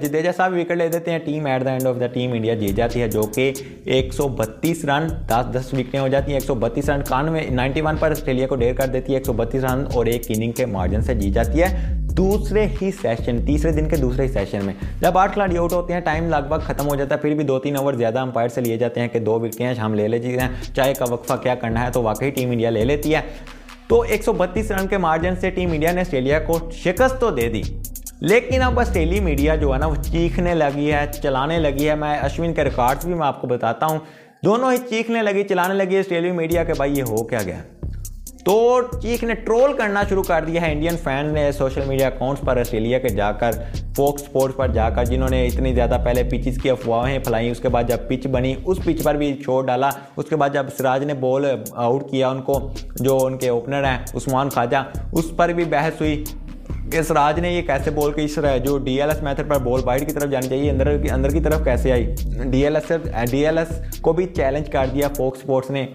जडेजा साहब विकेट ले देते हैं, team at the end of the team India जीत जाती है, जो कि 132 रन 10 विकेटें हो जाती हैं। 132 रन 91 पर ऑस्ट्रेलिया को ढेर कर देती है। 132 रन और एक इनिंग के मार्जिन से जीत जाती है। तीसरे दिन के दूसरे ही सेशन में जब 8 खिलाड़ी आउट होते हैं, टाइम लगभग खत्म हो जाता है, फिर भी 2-3 ओवर ज़्यादा अंपायर से लिए जाते हैं कि 2 विकेटें हैं, हम ले लेते हैं, चाहे का वक्फा क्या करना है, तो वाकई टीम इंडिया ले लेती है। तो 132 रन के मार्जिन से टीम इंडिया ने ऑस्ट्रेलिया को शिकस्त तो दे दी, लेकिन अब ऑस्ट्रेलिया मीडिया जो है ना वो चीखने लगी है, चलाने लगी है। मैं अश्विन के रिकॉर्ड्स भी मैं आपको बताता हूँ, दोनों ही चीखने लगी, चलाने लगी ऑस्ट्रेलिया मीडिया के भाई ये हो क्या गया। तो चीखने ट्रोल करना शुरू कर दिया है इंडियन फैन ने सोशल मीडिया अकाउंट्स पर, ऑस्ट्रेलिया के जाकर, फोक्स स्पोर्ट्स पर जाकर, जिन्होंने इतनी ज़्यादा पहले पिचेस की अफवाहें फैलाई, उसके बाद जब पिच बनी उस पिच पर भी छोड़ डाला। उसके बाद जब सिराज ने बॉल आउट किया उनको, जो उनके ओपनर हैं उस्मान ख्वाजा, उस पर भी बहस हुई कि सिराज ने ये कैसे बॉल की, इस जो डीएलएस मेथड पर बॉल वाइड की तरफ जानी चाहिए, अंदर की तरफ कैसे आई। डीएलएस को भी चैलेंज कर दिया फोक्स स्पोर्ट्स ने।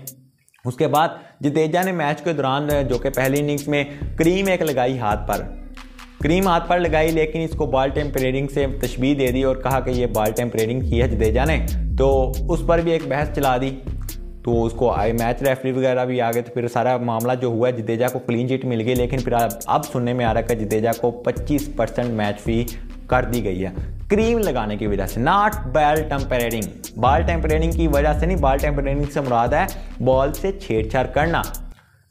उसके बाद जडेजा ने मैच के दौरान, जो कि पहली इनिंग्स में क्रीम एक लगाई हाथ पर लगाई, लेकिन इसको बॉल टेम्परेरिंग से तशबीह दे दी और कहा कि ये बॉल टेम्परेरिंग की है जडेजा ने, तो उस पर भी एक बहस चला दी। तो उसको मैच रेफरी वगैरह भी आ गए, तो फिर सारा मामला जो हुआ, जडेजा को क्लीन चिट मिल गई। लेकिन फिर अब सुनने में आ रहा है कि जडेजा को 25% मैच फी कर दी गई है क्रीम लगाने की वजह से, नॉट बॉल टेम्परेरिंग की वजह से नहीं। बॉल टेम्परेरिंग से मुराद है बॉल से छेड़छाड़ करना।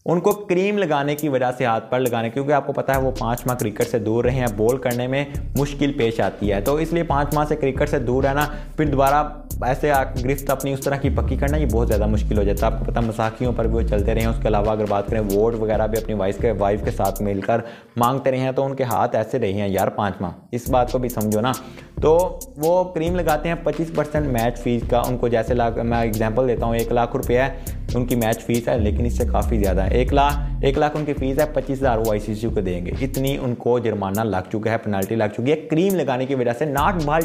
उनको क्रीम लगाने की वजह से हाथ पर लगाने, क्योंकि आपको पता है वो 5 माह क्रिकेट से दूर रहे हैं, बॉल करने में मुश्किल पेश आती है, तो इसलिए 5 माह से क्रिकेट से दूर रहना, फिर दोबारा ऐसे गिरफ्त अपनी उस तरह की पक्की करना, ये बहुत ज़्यादा मुश्किल हो जाता है। आपको पता मसाखियों पर भी वो चलते रहे हैं। उसके अलावा अगर बात करें वोट वगैरह भी अपनी वाइफ के साथ मिलकर मांगते रहे हैं, तो उनके हाथ ऐसे रहे हैं यार 5 माह, इस बात को भी समझो ना। तो वो क्रीम लगाते हैं 25% मैच फीस का उनको, जैसे मैं एग्जांपल देता हूँ, 1 लाख रुपया है उनकी मैच फीस है, लेकिन इससे काफ़ी ज़्यादा है। 1 लाख उनकी फीस है, 25,000 वो ICC को देंगे, इतनी उनको जुर्माना लग चुका है, पेनल्टी लग चुकी है क्रीम लगाने की वजह से। नॉट बॉल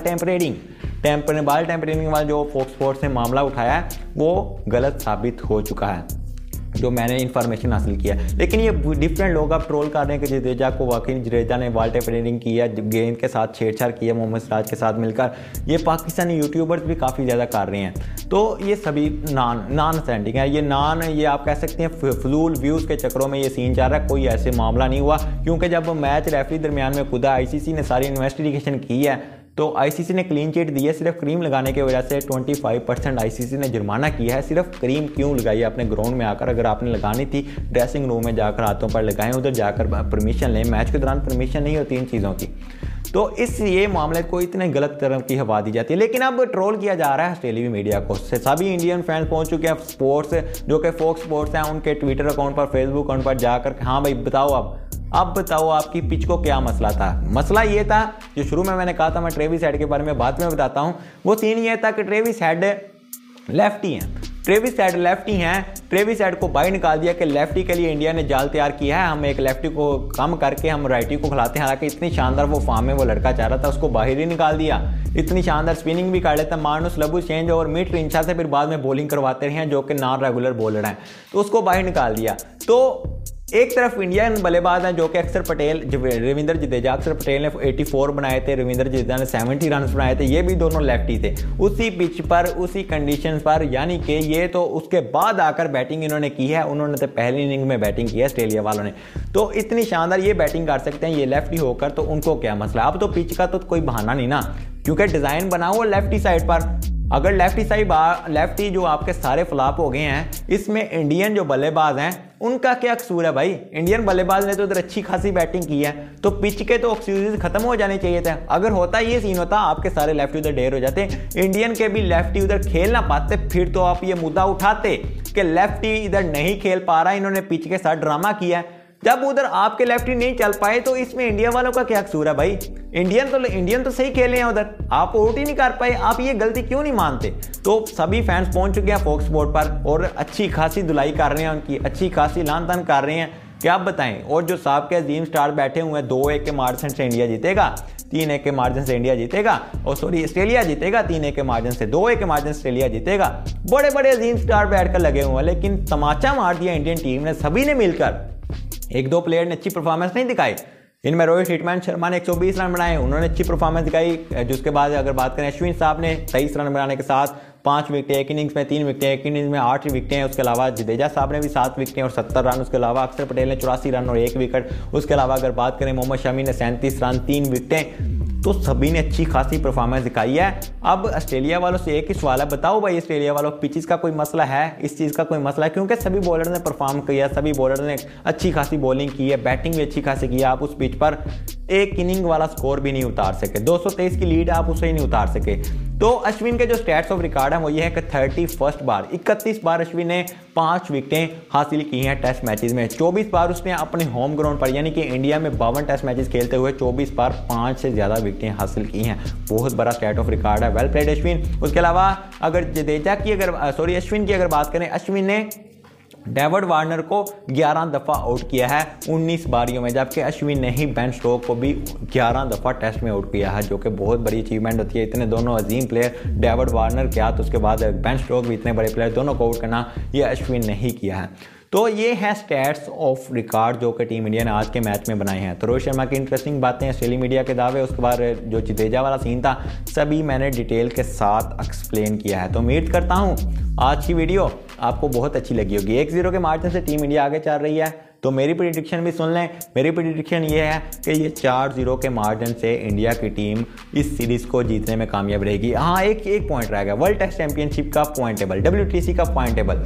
टेम्परेरिंग वाला जो फोक्स स्पोर्ट्स ने मामला उठाया है वो गलत साबित हो चुका है, जो मैंने इन्फॉर्मेशन हासिल किया। लेकिन ये डिफरेंट लोग अब ट्रोल कर रहे हैं कि जडेजा को वाकई जडेजा ने बॉल टेम्परेरिंग की है, गेंद के साथ छेड़छाड़ की है मोहम्मद सिराज के साथ मिलकर। ये पाकिस्तानी यूट्यूबर्स भी काफ़ी ज़्यादा कर रहे हैं। तो ये सभी नॉन सेंडिंग है, ये आप कह सकते हैं फजूल व्यूज़ के चक्करों में ये सीन चल रहा है। कोई ऐसे मामला नहीं हुआ, क्योंकि जब मैच रेफरी दरमियान में खुदा ICC ने सारी इन्वेस्टिगेशन की है, तो ICC ने क्लीन चिट दी है सिर्फ क्रीम लगाने की वजह से। 25% ICC ने जुर्माना किया है, सिर्फ क्रीम क्यों लगाई अपने ग्राउंड में आकर। अगर आपने लगानी थी ड्रेसिंग रूम में जाकर हाथों पर लगाएं, उधर जाकर परमिशन लें, मैच के दौरान परमिशन नहीं होती इन चीज़ों की। तो इस ये मामले को इतने गलत तरह की हवा दी जाती है। लेकिन अब ट्रोल किया जा रहा है ऑस्ट्रेलियाई मीडिया को, सभी इंडियन फैंस पहुंच चुके हैं स्पोर्ट्स, जो कि फोक्स स्पोर्ट्स हैं, उनके ट्विटर अकाउंट पर, फेसबुक अकाउंट पर जाकर, हाँ भाई बताओ अब बताओ आपकी पिच को क्या मसला था। मसला ये था, जो शुरू में मैंने कहा था, मैं ट्रेविस हेड के बारे में बाद में बताता हूँ। वो सीन ये था कि ट्रेविस हेड लेफ्टी हैं, ट्रेविस हेड को बाहर निकाल दिया कि लेफ्टी के लिए इंडिया ने जाल तैयार किया है, हम एक लेफ्टी को कम करके हम राइटी को खिलाते हैं। हालांकि इतनी शानदार वो फॉर्म में वो लड़का चाह रहा था, उसको बाहर ही निकाल दिया। इतनी शानदार स्पिनिंग भी कर लेता, मार्नुस लबू चेंज और मिड रिंचा से फिर बाद में बॉलिंग करवाते रहे हैं, जो कि नॉन रेगुलर बॉलर हैं, तो उसको बाहर निकाल दिया। तो एक तरफ इंडियन बल्लेबाज हैं जो कि रविंद्र जडेजा, अक्षर पटेल ने 84 बनाए थे, रविंद्र जडेजा ने 70 रन बनाए थे, ये भी दोनों लेफ्टी थे, उसी पिच पर, उसी कंडीशंस पर। यानी कि ये तो उसके बाद आकर बैटिंग इन्होंने की है, उन्होंने तो पहली इनिंग में बैटिंग की है ऑस्ट्रेलिया वालों ने, तो इतनी शानदार ये बैटिंग कर सकते हैं ये लेफ्टी होकर, तो उनको क्या मसला। अब तो पिच का तो कोई बहाना नहीं ना, क्योंकि डिज़ाइन बना हुआ लेफ्टी साइड पर। अगर लेफ्टी जो आपके सारे फ्लॉप हो गए हैं, इसमें इंडियन जो बल्लेबाज हैं उनका क्या कसूर है भाई। इंडियन बल्लेबाज ने तो उधर अच्छी खासी बैटिंग की है, तो पिच के तो एक्सक्यूजेस खत्म हो जाने चाहिए थे। अगर होता ये सीन होता, आपके सारे लेफ्टी उधर ढेर हो जाते, इंडियन के भी लेफ्टी उधर खेल ना पाते, फिर तो आप ये मुद्दा उठाते कि लेफ्टी इधर नहीं खेल पा रहा, इन्होंने पिच के साथ ड्रामा किया है। जब उधर आपके लेफ्टी नहीं चल पाए तो इसमें इंडिया वालों का क्या कसूर है भाई? इंडियन तो सही खेले हैं उधर, आप आउट ही नहीं कर पाए, आप ये गलती क्यों नहीं मानते? तो सभी फैंस पहुंच चुके हैं फॉक्स स्पोर्ट पर और अच्छी खासी धुलाई कर रहे हैं उनकी, अच्छी खासी लान तान कर रहे हैं, क्या बताएं। और जो साहब अजीम स्टार बैठे हुए हैं, 2-1 के मार्जिन से इंडिया जीतेगा, 3-1 के मार्जिन से इंडिया जीतेगा, और सॉरी ऑस्ट्रेलिया जीतेगा, 3-1 के मार्जिन से, 2-1 के मार्जिन से ऑस्ट्रेलिया जीतेगा। बड़े बड़े अजीम स्टार बैठकर लगे हुए हैं, लेकिन तमाचा मार दिया इंडियन टीम ने, सभी ने मिलकर। 1-2 प्लेयर ने अच्छी परफॉर्मेंस नहीं दिखाई, इनमें रोहित हिटमैन शर्मा ने 120 रन बनाए, उन्होंने अच्छी परफॉर्मेंस दिखाई। जिसके बाद अगर बात करें अश्विन साहब ने 23 रन बनाने के साथ 5 विकेटें, एक इनिंग्स में 3 विकेटें, एक इनिंग्स में 8 विकेटें। उसके अलावा जडेजा साहब ने भी 7 विकेटें और 70 रन। उसके अलावा अक्षर पटेल ने 84 रन और 1 विकेट। उसके अलावा अगर बात करें मोहम्मद शमी ने 37 रन 3 विकेटें। तो सभी ने अच्छी खासी परफॉर्मेंस दिखाई है। अब ऑस्ट्रेलिया वालों से एक ही सवाल है, बताओ भाई ऑस्ट्रेलिया वालों, पिचेस का कोई मसला है, इस चीज़ का कोई मसला है? क्योंकि सभी बॉलर ने परफॉर्म किया, सभी बॉलर ने अच्छी खासी बॉलिंग की है, बैटिंग भी अच्छी खासी की है। आप उस पिच पर एक इनिंग वाला स्कोर भी नहीं उतार सके, 223 की लीड आप उसे ही नहीं उतार सके। तो अश्विन के जो स्टैट्स ऑफ रिकॉर्ड है वो ये है कि 31 बार 31 बार अश्विन ने 5 विकेटें हासिल की हैं टेस्ट मैचेस में। 24 बार उसने अपने होम ग्राउंड पर यानी कि इंडिया में 52 टेस्ट मैचेस खेलते हुए 24 बार 5 से ज़्यादा विकेटें हासिल की हैं। बहुत बड़ा स्टैट ऑफ रिकॉर्ड है, वेल प्लेड अश्विन। उसके अलावा अगर जडेजा की अश्विन की अगर बात करें, अश्विन ने डेविड वार्नर को 11 दफ़ा आउट किया है 19 बारियों में, जबकि अश्विन ने ही बेन स्टोक को भी 11 दफ़ा टेस्ट में आउट किया है, जो कि बहुत बड़ी अचीवमेंट होती है। इतने दोनों अजीम प्लेयर डेविड वार्नर क्या, तो उसके बाद बेन स्टोक भी इतने बड़े प्लेयर, दोनों को आउट करना ये अश्विन ने ही किया है। तो ये है स्टैट्स ऑफ रिकॉर्ड जो कि टीम इंडिया ने आज के मैच में बनाए हैं। तो रोहित शर्मा की इंटरेस्टिंग बातें, ऑस्ट्रेलिया मीडिया के दावे, उसके बाद जो जडेजा वाला सीन था, सभी मैंने डिटेल के साथ एक्सप्लेन किया है। तो उम्मीद करता हूँ आज की वीडियो आपको बहुत अच्छी लगी होगी। 1-0 के मार्जिन से टीम इंडिया आगे चल रही है। तो मेरी प्रेडिक्शन भी सुन लें। मेरी प्रेडिक्शन ये है कि ये 4-0 के मार्जिन से इंडिया की टीम इस सीरीज़ को जीतने में कामयाब रहेगी। हाँ, एक पॉइंट रह गया, वर्ल्ड टेस्ट चैंपियनशिप का पॉइंट टेबल, WTC का पॉइंट टेबल।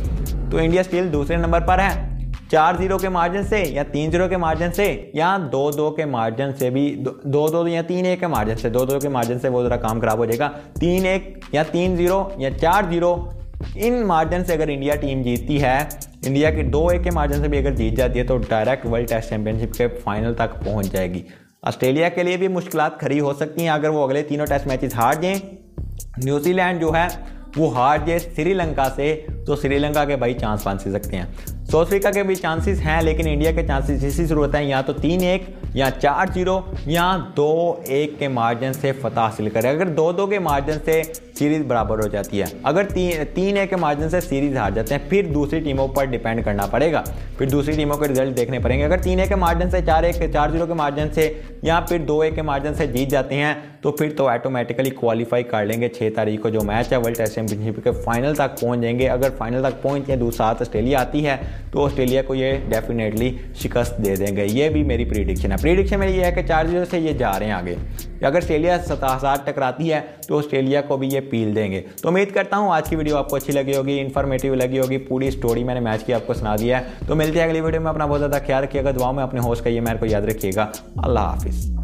तो इंडिया स्टिल दूसरे नंबर पर है। 4-0 के मार्जिन से या 3-0 के मार्जिन से या 2-2 के मार्जिन से भी, 2-2 या 3-1 के मार्जिन से, 2-2 के मार्जिन से वो ज़रा काम खराब हो जाएगा। 3-1 या 3-0 या 4-0 इन मार्जिन से अगर इंडिया टीम जीतती है, इंडिया के 2-1 के मार्जिन से भी अगर जीत जाती है, तो डायरेक्ट वर्ल्ड टेस्ट चैंपियनशिप के फाइनल तक पहुंच जाएगी। ऑस्ट्रेलिया के लिए भी मुश्किलात खड़ी हो सकती हैं अगर वो अगले तीनों टेस्ट मैचेस हार जाएं। न्यूजीलैंड जो है वो हार जाए श्रीलंका से, तो श्रीलंका के भाई चांस बन सकते हैं। साउथ अफ्रीका के भी चांसेस हैं, लेकिन इंडिया के चांसेस इसी जरूरत है, या तो 3-1 या 4-0 या 2-1 के मार्जिन से फतह हासिल करें। अगर 2-2 के मार्जिन से सीरीज़ बराबर हो जाती है, अगर 3-1 के मार्जिन से सीरीज़ हार जाते हैं, फिर दूसरी टीमों पर डिपेंड करना पड़ेगा, फिर दूसरी टीमों के रिजल्ट देखने पड़ेंगे। अगर 3-1 के मार्जिन से 4-0 के मार्जिन से या फिर 2-1 के मार्जिन से जीत जाते हैं, तो फिर तो ऑटोमेटिकली क्वालिफाई कर लेंगे। 6 तारीख को जो मैच है वर्ल्ड टेस्ट चैंपियनशिप के फाइनल तक पहुंच जाएंगे। अगर फाइनल तक पहुंचे, दूसरा ऑस्ट्रेलिया आती है, तो ऑस्ट्रेलिया को ये डेफिनेटली शिकस्त दे देंगे। ये भी मेरी प्रेडिक्शन है। प्रेडिक्शन मेरी ये है कि 4-0 से ये जा रहे हैं आगे। अगर ऑस्ट्रेलिया 7 टकराती है तो ऑस्ट्रेलिया को भी ये पील देंगे। तो उम्मीद करता हूँ आज की वीडियो आपको अच्छी लगी होगी, इन्फॉर्मेटिव लगी होगी। पूरी स्टोरी मैंने मैच की आपको सुना दिया है। तो मिलते हैं अगली वीडियो में। अपना बहुत ज़्यादा ख्याल रखिएगा, दुआओं में अपने होस्ट का ये मेरे को याद रखिएगा। अल्लाह हाफिज़।